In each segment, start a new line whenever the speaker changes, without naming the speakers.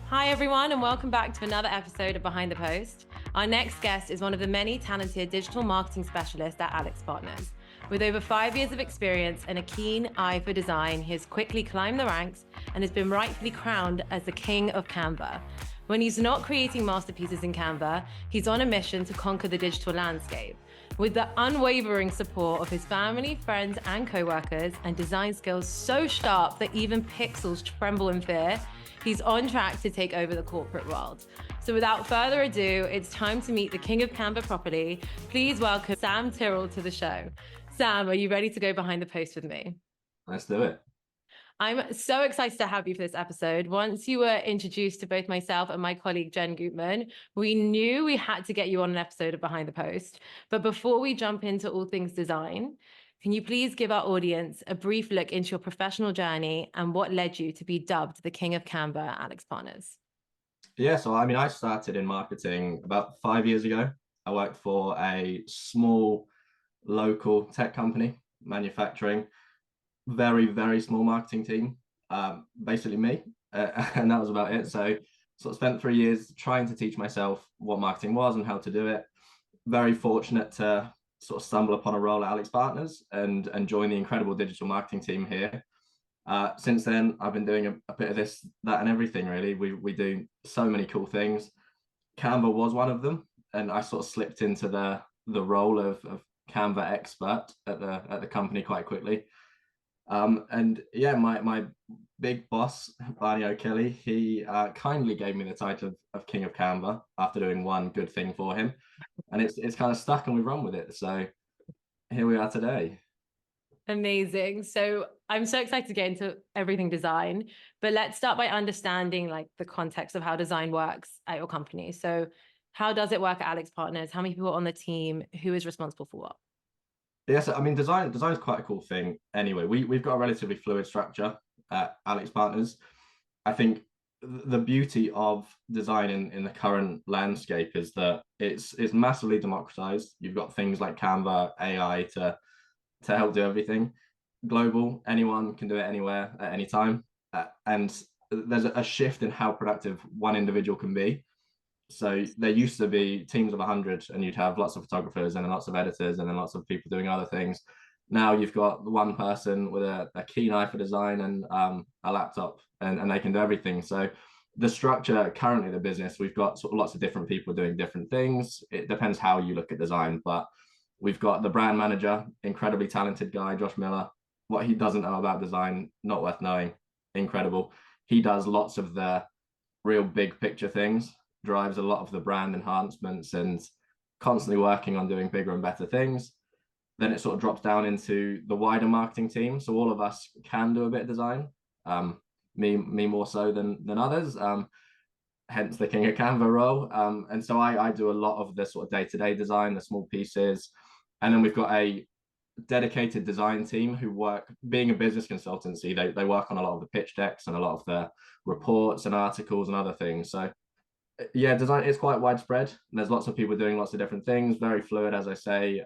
Hi, everyone, and welcome back to another episode of Behind the Post. Our next guest is one of the many talented digital marketing specialists at AlixPartners. With over 5 years of experience and a keen eye for design, he has quickly climbed the ranks and has been rightfully crowned as the King of Canva. When he's not creating masterpieces in Canva, he's on a mission to conquer the digital landscape. With the unwavering support of his family, friends, and co-workers, and design skills so sharp that even pixels tremble in fear, he's on track to take over the corporate world. So without further ado, it's time to meet the King of Canva properly. Please welcome Sam Tyrrell to the show. Sam, are you ready to go behind the post with me?
Let's do it.
I'm so excited to have you for this episode. Once you were introduced to both myself and my colleague, Jen Gutman, we knew we had to get you on an episode of Behind the Post. But before we jump into all things design, can you please give our audience a brief look into your professional journey and what led you to be dubbed the King of Canva at AlixPartners?
Yeah, so I started in marketing about 5 years ago. I worked for a small local tech company, manufacturing, very, very small marketing team, basically me, and that was about it. So sort of spent 3 years trying to teach myself what marketing was and how to do it. Very fortunate to sort of stumble upon a role at AlixPartners and join the incredible digital marketing team here. Since then, I've been doing a bit of this, that, and everything. Really, we do so many cool things. Canva was one of them, and I sort of slipped into the role of Canva expert at the company quite quickly. And yeah, my big boss, Barney O'Kelly, he kindly gave me the title of King of Canva after doing one good thing for him, and it's kind of stuck, and we've run with it. So here we are today.
Amazing. So I'm so excited to get into everything design, but let's start by understanding like the context of how design works at your company. So how does it work at AlixPartners? How many people are on the team? Who is responsible for what?
Yes, I mean design is quite a cool thing. Anyway, we've got a relatively fluid structure at AlixPartners. I think the beauty of design in the current landscape is that it's massively democratized. You've got things like Canva, AI to help do everything. Global, anyone can do it anywhere at any time, and there's a shift in how productive one individual can be. So there used to be teams of 100, and you'd have lots of photographers and then lots of editors and then lots of people doing other things. Now you've got one person with a keen eye for design and a laptop, and they can do everything. So the structure currently of the business, we've got sort of lots of different people doing different things. It depends how you look at design, but we've got the brand manager, incredibly talented guy, Josh Miller. What he doesn't know about design, not worth knowing. Incredible. He does lots of the real big picture things, drives a lot of the brand enhancements and constantly working on doing bigger and better things. Then it sort of drops down into the wider marketing team. So all of us can do a bit of design. Me more so than others. Hence the King of Canva role. And so I do a lot of the sort of day-to-day design, the small pieces. And then we've got a dedicated design team who work, being a business consultancy, they work on a lot of the pitch decks and a lot of the reports and articles and other things. So yeah, design is quite widespread. There's lots of people doing lots of different things, very fluid, as I say.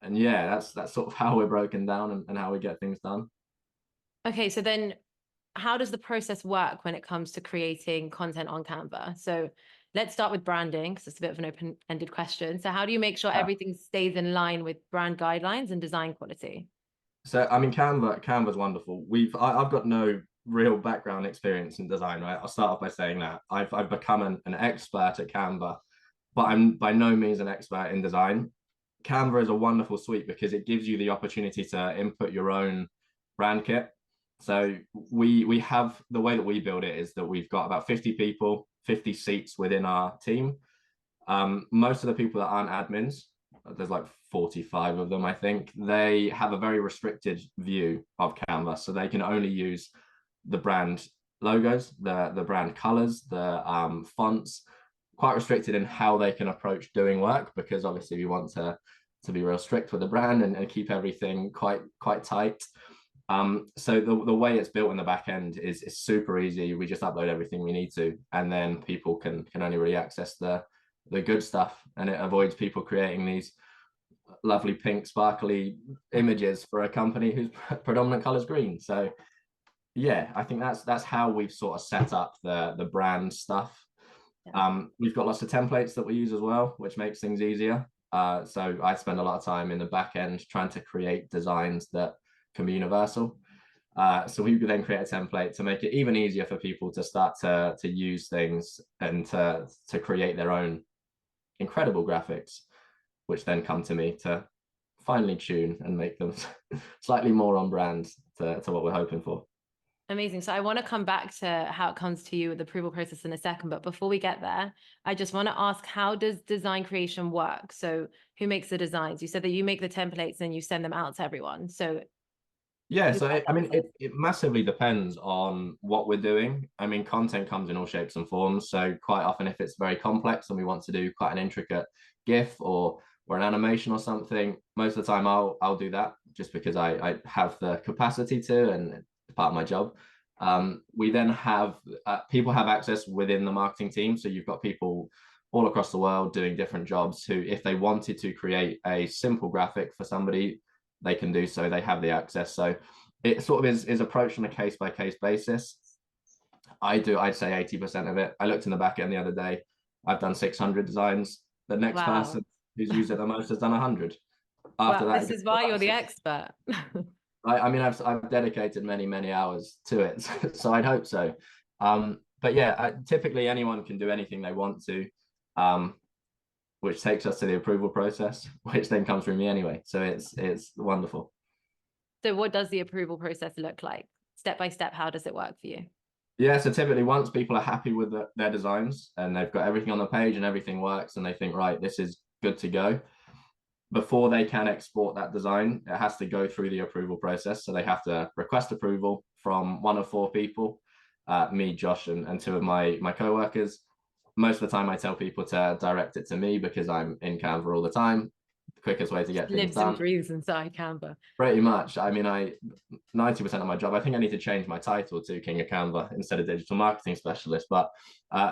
And yeah, that's sort of how we're broken down and how we get things done.
Okay, so then how does the process work when it comes to creating content on Canva? So let's start with branding because it's a bit of an open-ended question. So how do you make sure
Yeah.
everything stays in line with brand guidelines and design quality?
So I mean, Canva's wonderful. I've got no real background experience in design, right? I'll start off by saying that I've become an expert at Canva, but I'm by no means an expert in design. Canva is a wonderful suite because it gives you the opportunity to input your own brand kit. So we have, the way that we build it is that we've got about 50 people, 50 seats within our team. Most of the people that aren't admins, there's like 45 of them, I think, they have a very restricted view of Canva. So they can only use the brand logos, the brand colors, the fonts, quite restricted in how they can approach doing work, because obviously we want to be real strict with the brand and keep everything quite tight. So the way it's built in the back end is super easy. We just upload everything we need to, and then people can only really access the good stuff, and it avoids people creating these lovely pink sparkly images for a company whose predominant color is green. So Yeah, I think that's how we've sort of set up the brand stuff.
Yeah.
We've got lots of templates that we use as well, which makes things easier. So I spend a lot of time in the back end trying to create designs that can be universal. So we then create a template to make it even easier for people to start to use things and to create their own incredible graphics, which then come to me to finely tune and make them slightly more on brand to what we're hoping for.
Amazing. So I want to come back to how it comes to you with the approval process in a second. But before we get there, I just want to ask, how does design creation work? So who makes the designs? You said that you make the templates and you send them out to everyone. So
Yeah,
who
so
does
I
that
mean,
process?
it massively depends on what we're doing. I mean, content comes in all shapes and forms. So quite often, if it's very complex and we want to do quite an intricate GIF or an animation or something, most of the time I'll do that just because I have the capacity to, and it's part of my job. We then have people have access within the marketing team. So you've got people all across the world doing different jobs who, if they wanted to create a simple graphic for somebody, they can do so. They have the access. So it sort of is approached on a case by case basis. I'd say 80% of it. I looked in the back end the other day. I've done 600 designs. The next
Wow.
person who's used it the most has done 100. After
Well,
that, it
this
goes
is
to
why you're
about
the
60.
expert.
I mean, I've dedicated many hours to it, so I'd hope so. But yeah, typically anyone can do anything they want to, um, which takes us to the approval process, which then comes through me anyway. So it's wonderful.
So what does the approval process look like? Step by step, how does it work for you?
Yeah, so typically once people are happy with their designs and they've got everything on the page and everything works and they think, right, this is good to go, before they can export that design, it has to go through the approval process. So they have to request approval from one of four people, me, Josh, and two of my co-workers. Most of the time I tell people to direct it to me because I'm in Canva all the time. The quickest way to
Just
get things
lives and
done.
breathes inside Canva.
Pretty much. I mean, 90% of my job. I think I need to change my title to King of Canva instead of digital marketing specialist. But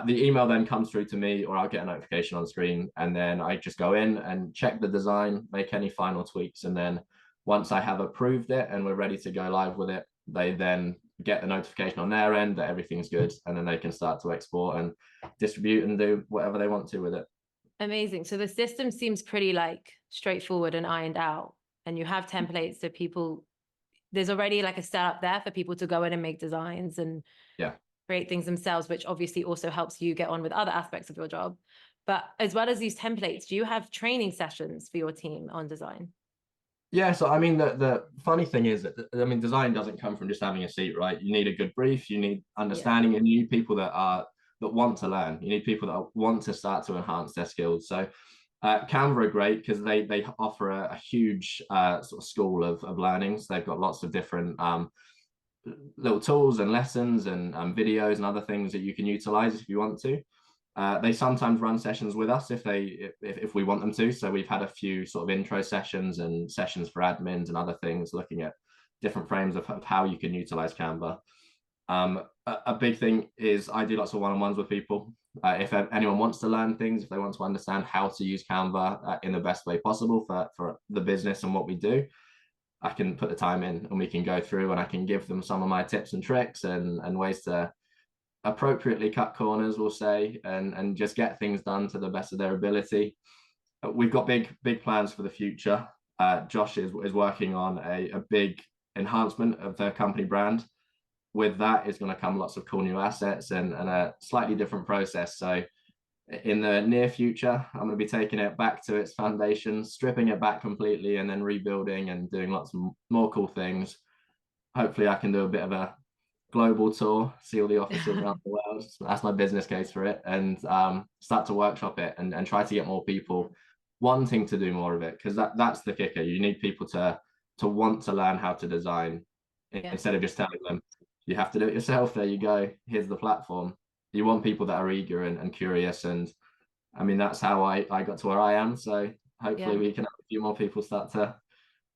the email then comes through to me, or I'll get a notification on screen, and then I just go in and check the design, make any final tweaks, and then once I have approved it and we're ready to go live with it, they then get the notification on their end that everything's good, and then they can start to export and distribute and do whatever they want to with it.
Amazing. So the system seems pretty like straightforward and ironed out. And you have templates so people, there's already like a setup there for people to go in and make designs and
Yeah.
create things themselves, which obviously also helps you get on with other aspects of your job. But as well as these templates, do you have training sessions for your team on design?
Yeah, so I mean, the funny thing is that I mean, design doesn't come from just having a seat, right? You need a good brief, you need
Yeah.
understanding, and you need people that want to learn. You need people that want to start to enhance their skills. So Canva are great because they offer a huge sort of school of learnings. They've got lots of different little tools and lessons and videos and other things that you can utilize if you want to. They sometimes run sessions with us if we want them to. So we've had a few sort of intro sessions and sessions for admins and other things, looking at different frames of how you can utilize Canva. A big thing is I do lots of one-on-ones with people. If anyone wants to learn things, if they want to understand how to use Canva in the best way possible for the business and what we do, I can put the time in and we can go through and I can give them some of my tips and tricks and ways to appropriately cut corners, we'll say, and just get things done to the best of their ability. We've got big plans for the future. Josh is working on a big enhancement of the company brand. With that is going to come lots of cool new assets and a slightly different process. So in the near future, I'm going to be taking it back to its foundations, stripping it back completely, and then rebuilding and doing lots of more cool things. Hopefully, I can do a bit of a global tour, see all the offices around the world. That's my business case for it, and start to workshop it and try to get more people wanting to do more of it because that's the kicker. You need people to want to learn how to design
Yeah.
instead of just telling them you have to do it yourself. There you go. Here's the platform. You want people that are eager and curious, and I mean that's how I got to where I am. So hopefully
Yeah.
we can have a few more people start to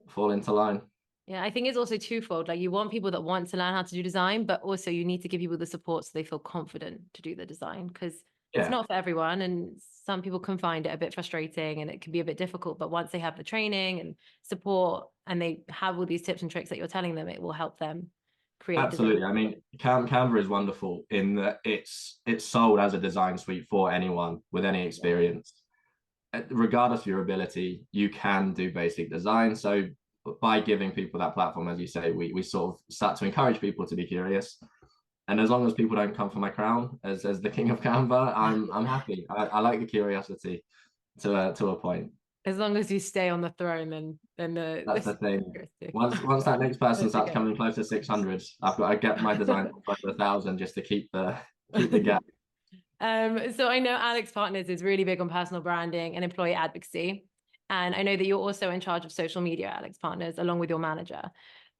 fall into line.
Yeah, I think it's also twofold. Like you want people that want to learn how to do design, but also you need to give people the support so they feel confident to do the design because it's
Yeah.
not for everyone. And some people can find it a bit frustrating and it can be a bit difficult. But once they have the training and support and they have all these tips and tricks that you're telling them, it will help them create
Absolutely.
design?
I mean, Canva is wonderful in that it's sold as a design suite for anyone with any
Yeah.
experience. Regardless of your ability, you can do basic design. So by giving people that platform, as you say, we sort of start to encourage people to be curious. And as long as people don't come for my crown as the king of Canva, I'm happy. I like the curiosity to a point.
As long as you stay on the throne, then
That's the thing.
the
Once that next person
That's
starts
okay.
coming close to 600, I've got to get my design close to 1,000 just to keep the gap.
So I know AlixPartners is really big on personal branding and employee advocacy. And I know that you're also in charge of social media at AlixPartners, along with your manager.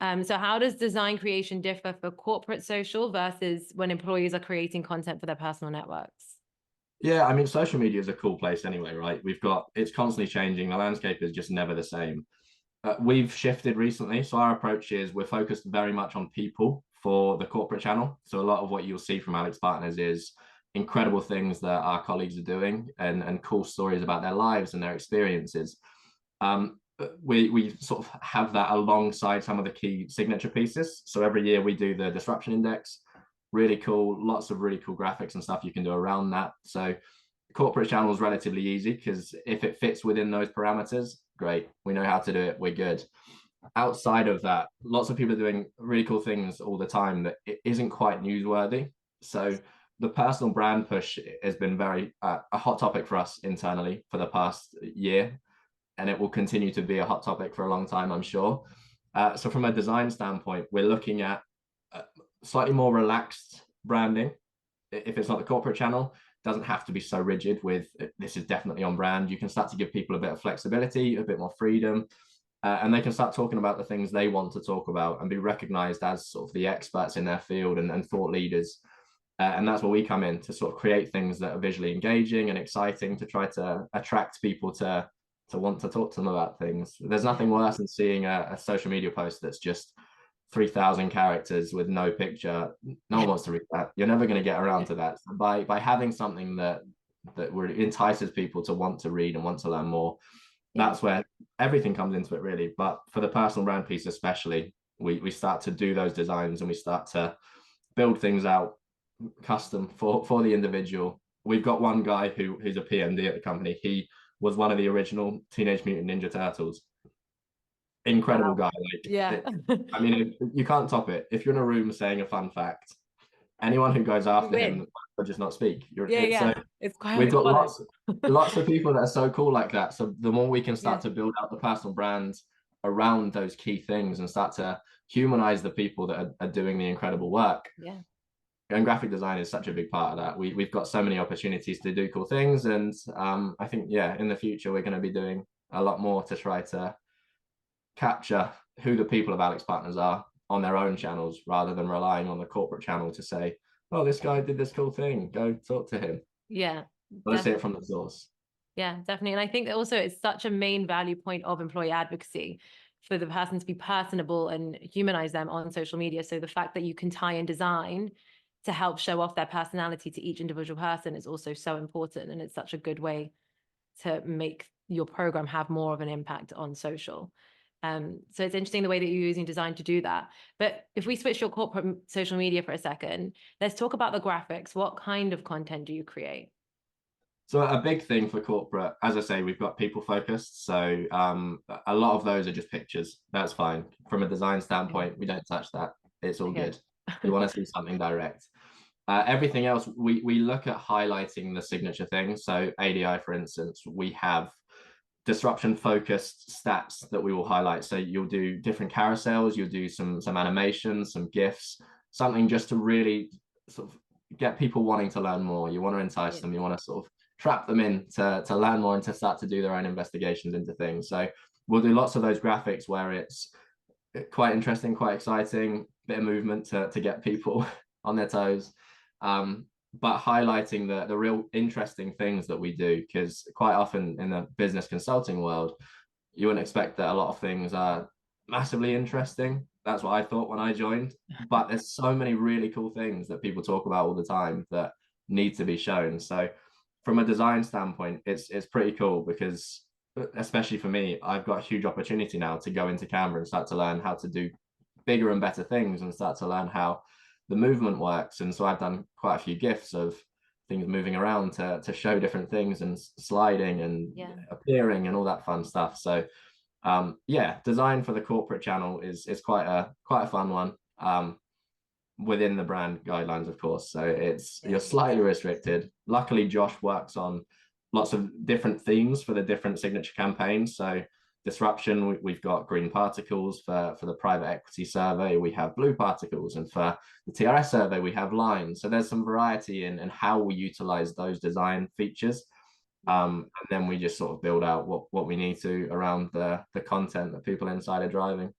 So how does design creation differ for corporate social versus when employees are creating content for their personal networks?
Yeah, I mean, social media is a cool place anyway, right? It's constantly changing. The landscape is just never the same. We've shifted recently. So our approach is we're focused very much on people for the corporate channel. So a lot of what you'll see from AlixPartners is incredible things that our colleagues are doing and cool stories about their lives and their experiences. We sort of have that alongside some of the key signature pieces. So every year we do the disruption index. Really cool, lots of really cool graphics and stuff you can do around that. So corporate channel is relatively easy because if it fits within those parameters, great. We know how to do it. We're good. Outside of that, lots of people are doing really cool things all the time that it isn't quite newsworthy. So the personal brand push has been very a hot topic for us internally for the past year, and it will continue to be a hot topic for a long time, I'm sure. So from a design standpoint, we're looking at slightly more relaxed branding. If it's not the corporate channel, doesn't have to be so rigid with this is definitely on brand. You can start to give people a bit of flexibility, a bit more freedom, and they can start talking about the things they want to talk about and be recognized as sort of the experts in their field and thought leaders. And that's where we come in to sort of create things that are visually engaging and exciting to try to attract people to want to talk to them about things. There's nothing worse than seeing a social media post that's just 3,000 characters with no picture. No one wants to read that. You're never going to get around to that. So by having something that really entices people to want to read and want to learn more, that's where everything comes into it, really. But for the personal brand piece, especially, we start to do those designs and we start to build things out custom for the individual. We've got one guy who's a PMD at the company. He was one of the original Teenage Mutant Ninja Turtles. Incredible guy.
Yeah.
I mean, you can't top it. If you're in a room saying a fun fact, anyone who goes after him will just not speak.
Yeah.
So
It's quite
we've got
iconic.
lots of people that are so cool like that. So the more we can start
Yeah.
to build out the personal brand around those key things and start to humanize the people that are doing the incredible work.
Yeah.
And graphic design is such a big part of that. We've got so many opportunities to do cool things, and I think in the future we're going to be doing a lot more to try to capture who the people of AlixPartners are on their own channels rather than relying on the corporate channel to say, oh, this guy did this cool thing, go talk to him.
Yeah.
Let's see it from the source.
Yeah, definitely. And I think that also it's such a main value point of employee advocacy for the person to be personable and humanize them on social media. So the fact that you can tie in design to help show off their personality to each individual person is also so important. And it's such a good way to make your program have more of an impact on social. So it's interesting the way that you're using design to do that. But if we switch your corporate social media for a second, let's talk about the graphics. What kind of content do you create?
So a big thing for corporate, as I say, we've got people focused. So a lot of those are just pictures. That's fine. From a design standpoint, we don't touch that. It's all good. We want to see something direct. Everything else, we look at highlighting the signature things. So ADI, for instance, we have disruption focused stats that we will highlight. So you'll do different carousels, you'll do some animations, some GIFs, something just to really sort of get people wanting to learn more. You want to entice them, you want to sort of trap them in to learn more and to start to do their own investigations into things. So we'll do lots of those graphics where it's quite interesting, quite exciting, bit of movement to get people on their toes. But highlighting the real interesting things that we do, because quite often in the business consulting world, you wouldn't expect that a lot of things are massively interesting. That's what I thought when I joined. But there's so many really cool things that people talk about all the time that need to be shown. So from a design standpoint, it's pretty cool because especially for me, I've got a huge opportunity now to go into Canva and start to learn how to do bigger and better things and start to learn how the movement works. And so I've done quite a few GIFs of things moving around to show different things and sliding and appearing and all that fun stuff. So yeah, design for the corporate channel is quite a fun one. Within the brand guidelines, of course. So you're slightly restricted. Luckily, Josh works on lots of different themes for the different signature campaigns. So disruption, we've got green particles for the private equity survey, we have blue particles, and for the TRS survey, we have lines. So there's some variety in how we utilize those design features. And then we just sort of build out what we need to around the content that people inside are driving.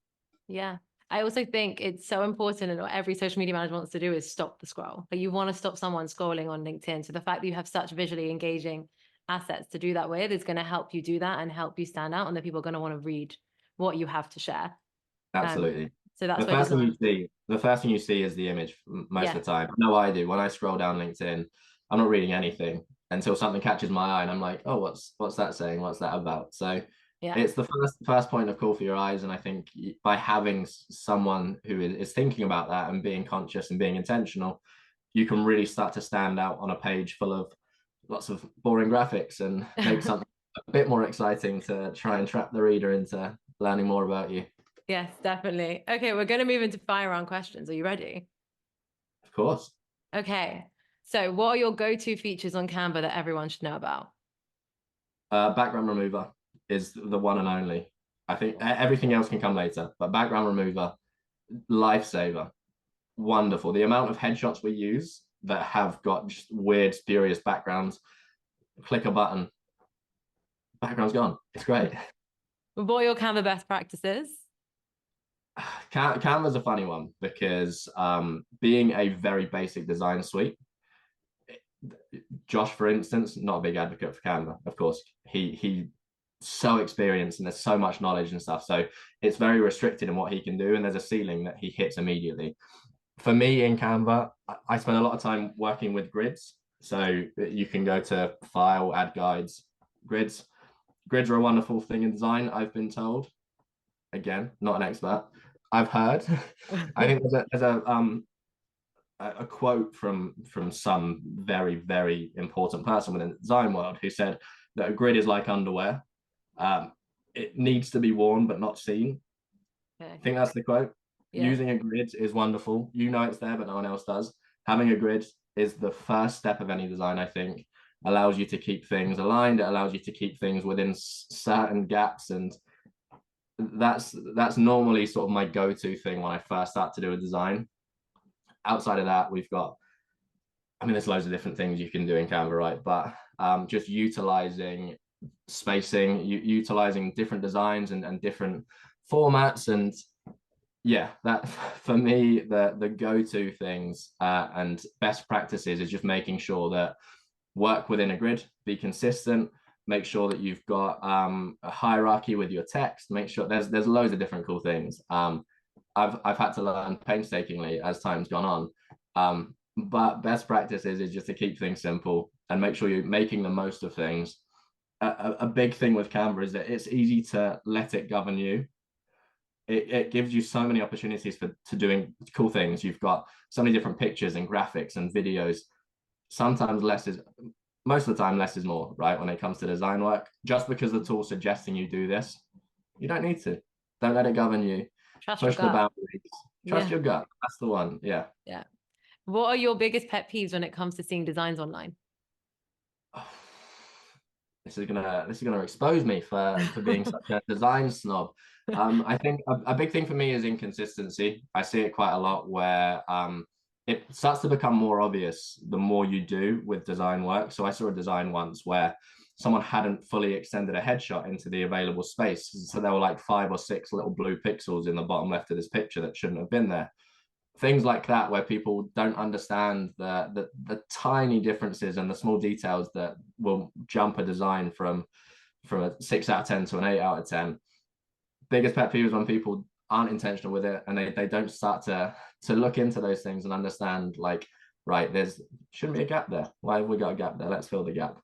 Yeah. I also think it's so important, and what every social media manager wants to do is stop the scroll. Like, you want to stop someone scrolling on LinkedIn. So the fact that you have such visually engaging assets to do that with is going to help you do that and help you stand out, and that people are going to want to read what you have to share.
Absolutely.
So that's
the first thing you see is the image most of the time. No, I do. When I scroll down LinkedIn, I'm not reading anything until something catches my eye and I'm like, oh, what's that saying? What's that about? So it's the first point of call for your eyes. And I think by having someone who is thinking about that and being conscious and being intentional, you can really start to stand out on a page full of lots of boring graphics and make something a bit more exciting to try and trap the reader into learning more about you.
Yes, definitely. Okay, we're going to move into fire round questions. Are you ready?
Of course.
Okay. So what are your go-to features on Canva that everyone should know about?
Background remover is the one and only. I think everything else can come later, but background remover, lifesaver. Wonderful. The amount of headshots we use that have got just weird, spurious backgrounds, click a button, background's gone. It's great.
What are your Canva best practices?
Canva's a funny one because being a very basic design suite, Josh, for instance, not a big advocate for Canva. Of course, he so experienced and there's so much knowledge and stuff. So it's very restricted in what he can do, and there's a ceiling that he hits immediately. For me in Canva, I spend a lot of time working with grids. So you can go to File, Add Guides, Grids. Grids are a wonderful thing in design, I've been told. Again, not an expert. I've heard. I think there's a quote from some very, very important person within the design world who said that a grid is like underwear. It needs to be worn but not seen. Okay. I think that's the quote. Using a grid is wonderful. You know it's there, but no one else does. Having a grid is the first step of any design, I think. Allows you to keep things aligned. It allows you to keep things within certain gaps, and that's normally sort of my go-to thing when I first start to do a design. Outside of that, we've got, I mean, there's loads of different things you can do in Canva, right? But just utilizing spacing, utilizing different designs and different formats. And yeah, that for me, the go-to things and best practices is just making sure that work within a grid, be consistent, make sure that you've got a hierarchy with your text, make sure there's loads of different cool things. I've had to learn painstakingly as time's gone on. But best practices is just to keep things simple and make sure you're making the most of things. A big thing with Canva is that it's easy to let it govern you. It gives you so many opportunities to doing cool things. You've got so many different pictures and graphics and videos. Sometimes most of the time less is more, right? When it comes to design work, just because the tool's suggesting you do this, you don't need to. Don't let it govern you. Push the boundaries. Trust your gut. That's the one. Yeah.
Yeah. What are your biggest pet peeves when it comes to seeing designs online?
This is gonna expose me for being such a design snob. I think a big thing for me is inconsistency. I see it quite a lot where it starts to become more obvious the more you do with design work. So I saw a design once where someone hadn't fully extended a headshot into the available space. So there were like 5 or 6 little blue pixels in the bottom left of this picture that shouldn't have been there. Things like that, where people don't understand the tiny differences and the small details that will jump a design from a 6 out of 10 to an 8 out of 10. Biggest pet peeve is when people aren't intentional with it and they don't start to look into those things and understand, like, right, shouldn't be a gap there. Why have we got a gap there? Let's fill the gap.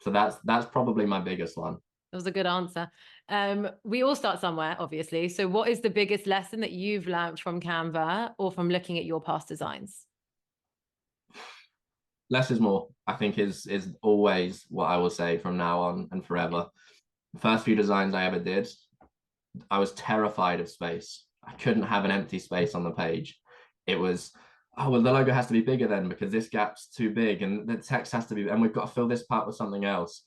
So that's probably my biggest one.
That was a good answer. We all start somewhere, obviously. So what is the biggest lesson that you've learned from Canva or from looking at your past designs?
Less is more, I think, is always what I will say from now on and forever. The first few designs I ever did, I was terrified of space. I couldn't have an empty space on the page. It was, oh, well, the logo has to be bigger then because this gap's too big and the text has to be, and we've got to fill this part with something else.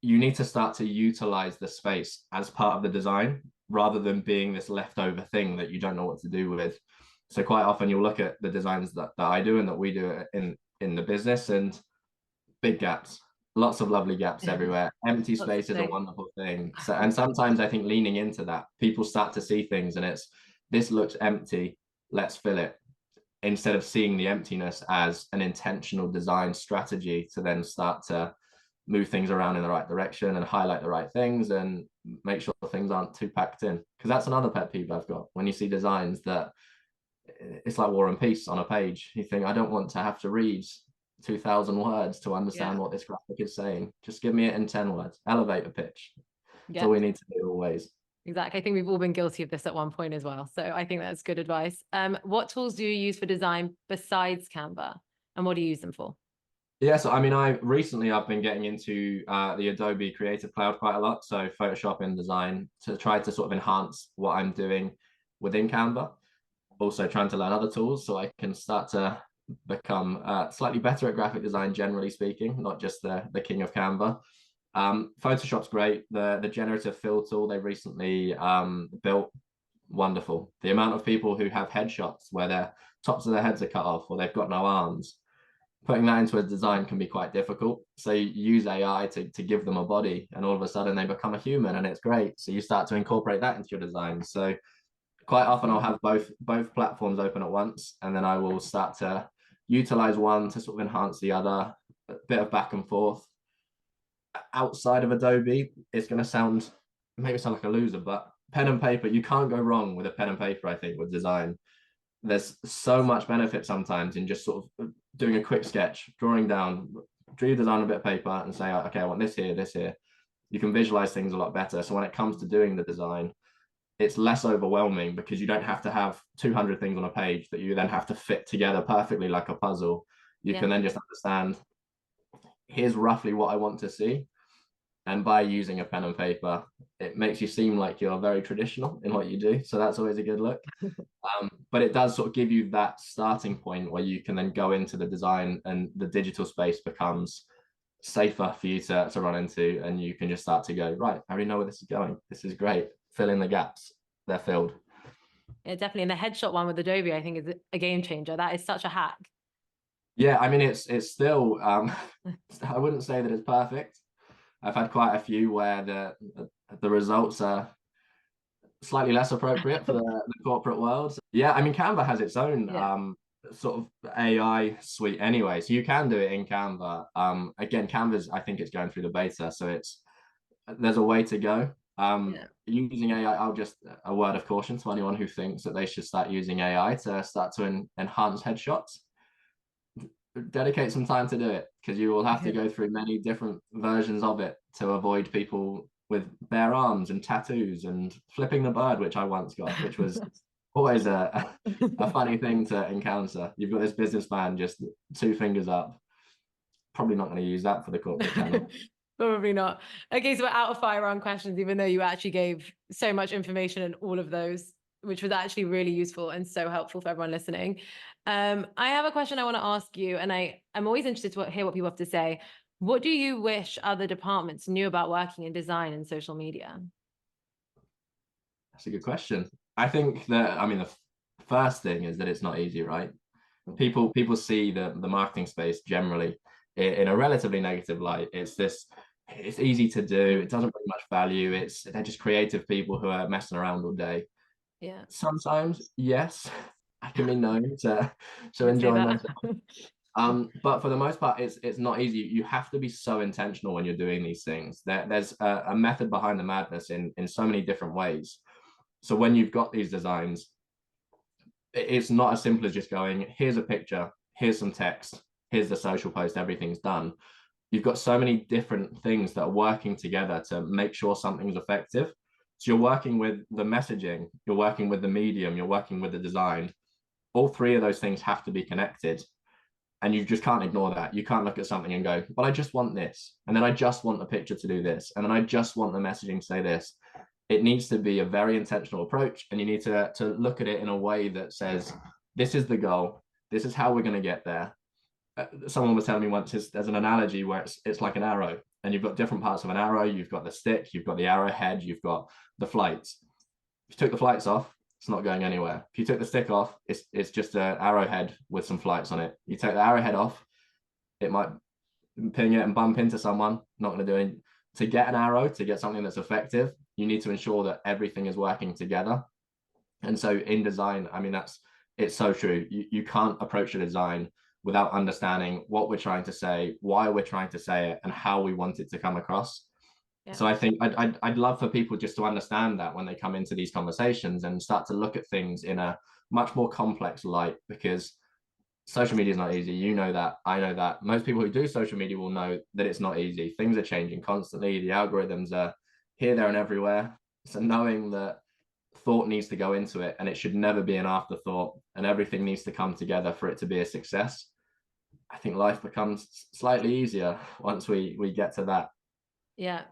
You need to start to utilize the space as part of the design rather than being this leftover thing that you don't know what to do with. So quite often you'll look at the designs that I do and that we do in the business, and big gaps, lots of lovely gaps everywhere. Empty space is a wonderful thing. So, and sometimes I think leaning into that, people start to see things and it's, this looks empty, let's fill it, instead of seeing the emptiness as an intentional design strategy to then start to move things around in the right direction and highlight the right things and make sure things aren't too packed in. Because that's another pet peeve I've got. When you see designs that it's like War and Peace on a page, you think, I don't want to have to read 2,000 words to understand what this graphic is saying. Just give me it in 10 words. Elevate a pitch. That's all we need to do always.
Exactly. I think we've all been guilty of this at one point as well. So I think that's good advice. What tools do you use for design besides Canva, and what do you use them for?
Yeah, so I mean, I've been getting into the Adobe Creative Cloud quite a lot. So Photoshop and design to try to sort of enhance what I'm doing within Canva. Also trying to learn other tools so I can start to become slightly better at graphic design, generally speaking, not just the king of Canva. Photoshop's great. The generative fill tool they recently built, wonderful. The amount of people who have headshots where their tops of their heads are cut off or they've got no arms, putting that into a design can be quite difficult. So you use AI to give them a body and all of a sudden they become a human and it's great. So you start to incorporate that into your design. So quite often I'll have both platforms open at once, and then I will start to utilize one to sort of enhance the other, a bit of back and forth. Outside of Adobe, it's going to make me sound like a loser, but pen and paper, you can't go wrong with a pen and paper, I think, with design. There's so much benefit sometimes in just sort of doing a quick sketch, drawing down, draw your design on a bit of paper and say, okay, I want this here, this here. You can visualize things a lot better. So when it comes to doing the design, it's less overwhelming because you don't have to have 200 things on a page that you then have to fit together perfectly like a puzzle. You can then just understand, here's roughly what I want to see. And by using a pen and paper, it makes you seem like you're very traditional in what you do. So that's always a good look. But it does sort of give you that starting point where you can then go into the design and the digital space becomes safer for you to run into. And you can just start to go, right, I already know where this is going. This is great. Fill in the gaps. They're filled.
Yeah, definitely. And the headshot one with Adobe, I think, is a game changer. That is such a hack.
Yeah, I mean, it's still, I wouldn't say that it's perfect. I've had quite a few where the results are slightly less appropriate for the corporate world. Yeah, I mean, Canva has its own sort of AI suite anyway, so you can do it in Canva. Again, Canva's, I think it's going through the beta, so there's a way to go. Using AI, I'll just, a word of caution to anyone who thinks that they should start using AI to start to enhance headshots. Dedicate some time to do it because you will have to go through many different versions of it to avoid people with bare arms and tattoos and flipping the bird, which I once got, which was always a funny thing to encounter. You've got this businessman just 2 fingers up. Probably not going to use that for the corporate channel.
Probably not. Okay, so we're out of fire round questions, even though you actually gave so much information in all of those, which was actually really useful and so helpful for everyone listening. I have a question I want to ask you, and I'm always interested to hear what people have to say. What do you wish other departments knew about working in design and social media?
That's a good question. I think that, I mean, the first thing is that it's not easy, right? People see the marketing space generally in a relatively negative light. It's easy to do. It doesn't bring much value. They're just creative people who are messing around all day.
Yeah.
Sometimes, yes, I can be known to enjoy myself. But for the most part, it's not easy. You have to be so intentional when you're doing these things. There's a method behind the madness in so many different ways. So when you've got these designs, it's not as simple as just going, here's a picture, here's some text, here's the social post, everything's done. you've got so many different things that are working together to make sure something's effective. So you're working with the messaging, you're working with the medium, you're working with the design. All three of those things have to be connected. And you just can't ignore that. You can't look at something and go, well, I just want this. And then I just want the picture to do this. And then I just want the messaging to say this. It needs to be a very intentional approach. And you need to look at it in a way that says, this is the goal. This is how we're going to get there. Someone was telling me once, there's an analogy where it's like an arrow, and you've got different parts of an arrow. You've got the stick, you've got the arrowhead, you've got the flights. If you took the flights off, it's not going anywhere. If you took the stick off, it's just an arrowhead with some flights on it. You take the arrowhead off, it might ping it and bump into someone. Not going to do anything. To get an arrow, to get something that's effective, you need to ensure that everything is working together. And so in design, I mean, it's so true. You can't approach a design without understanding what we're trying to say, why we're trying to say it, and how we want it to come across. Yeah. So I think I'd love for people just to understand that when they come into these conversations and start to look at things in a much more complex light, because social media is not easy. You know that, I know that. Most people who do social media will know that it's not easy. Things are changing constantly. The algorithms are here, there, and everywhere. So knowing that thought needs to go into it, and it should never be an afterthought, and everything needs to come together for it to be a success, I think life becomes slightly easier once we get to that.
Yeah,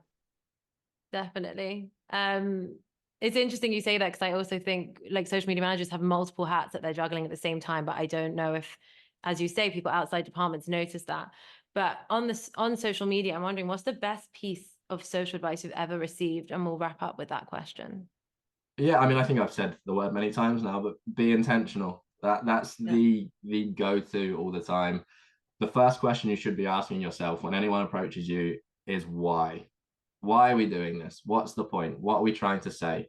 definitely. It's interesting you say that, because I also think like social media managers have multiple hats that they're juggling at the same time, but I don't know if, as you say, people outside departments notice that. But on social media, I'm wondering, what's the best piece of social advice you've ever received? And we'll wrap up with that question.
Yeah, I mean, I think I've said the word many times now, but be intentional. That's the go-to all the time. The first question you should be asking yourself when anyone approaches you is why? Why are we doing this? What's the point? What are we trying to say?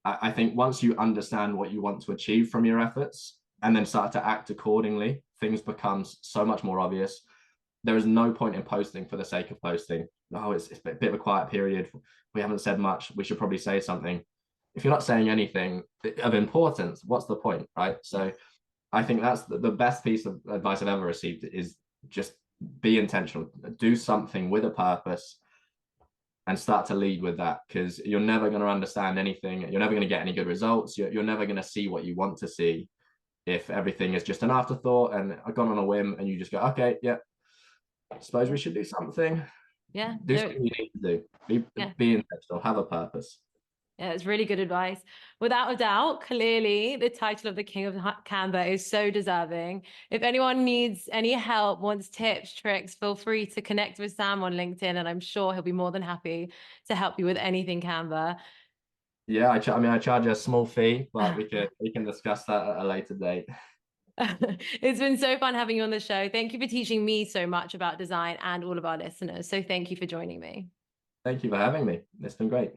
I think once you understand what you want to achieve from your efforts and then start to act accordingly, things become so much more obvious. There is no point in posting for the sake of posting. Oh, it's a bit of a quiet period. We haven't said much. We should probably say something. If you're not saying anything of importance, what's the point, right? So I think that's the best piece of advice I've ever received, is just be intentional, do something with a purpose, and start to lead with that, because you're never going to understand anything. You're never going to get any good results. You're never going to see what you want to see if everything is just an afterthought and I've gone on a whim and you just go, okay, yeah, I suppose we should do something.
Yeah.
Do something you need to do. Be intentional, have a purpose.
Yeah, it's really good advice. Without a doubt, clearly the title of the King of Canva is so deserving. If anyone needs any help, wants tips, tricks, feel free to connect with Sam on LinkedIn, and I'm sure he'll be more than happy to help you with anything Canva.
Yeah, I charge a small fee, but we can discuss that at a later date.
It's been so fun having you on the show. Thank you for teaching me so much about design and all of our listeners. So thank you for joining me.
Thank you for having me. It's been great.